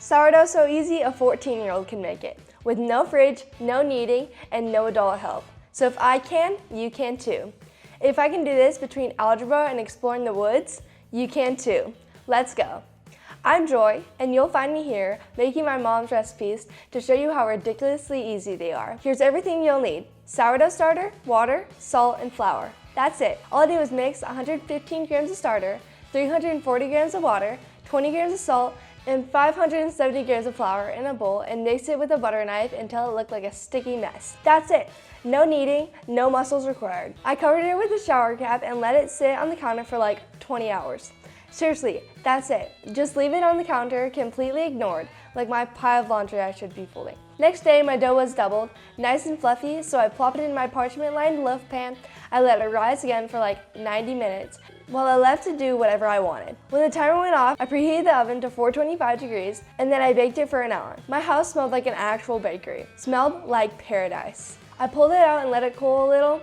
Sourdough so easy a 14-year-old can make it, with no fridge, no kneading, and no adult help. So if I can, you can too. If I can do this between algebra and exploring the woods, you can too. Let's go. I'm Joy, and you'll find me here making my mom's recipes to show you how ridiculously easy they are. Here's everything you'll need: sourdough starter, water, salt, and flour. That's it. All I do is mix 115 grams of starter, 340 grams of water, 20 grams of salt, and 570 grams of flour in a bowl and mix it with a butter knife until it looked like a sticky mess. That's it. No kneading, no muscles required. I covered it with a shower cap and let it sit on the counter for like 20 hours. Seriously, that's it. Just leave it on the counter, completely ignored, like my pile of laundry I should be folding. Next day, my dough was doubled, nice and fluffy, so I plopped it in my parchment-lined loaf pan. I let it rise again for like 90 minutes, while I left to do whatever I wanted. When the timer went off, I preheated the oven to 425 degrees, and then I baked it for an hour. My house smelled like an actual bakery. Smelled like paradise. I pulled it out and let it cool a little.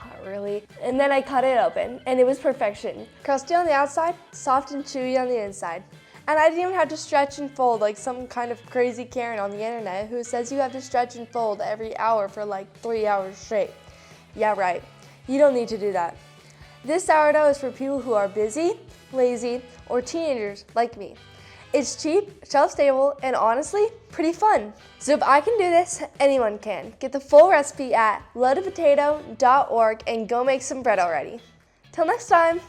Not really. And then I cut it open, and it was perfection. Crusty on the outside, soft and chewy on the inside. And I didn't even have to stretch and fold like some kind of crazy Karen on the internet who says you have to stretch and fold every hour for like 3 hours straight. Yeah, right. You don't need to do that. This sourdough is for people who are busy, lazy, or teenagers like me. It's cheap, shelf-stable, and honestly, pretty fun. So if I can do this, anyone can. Get the full recipe at loadedpotato.org and go make some bread already. Till next time.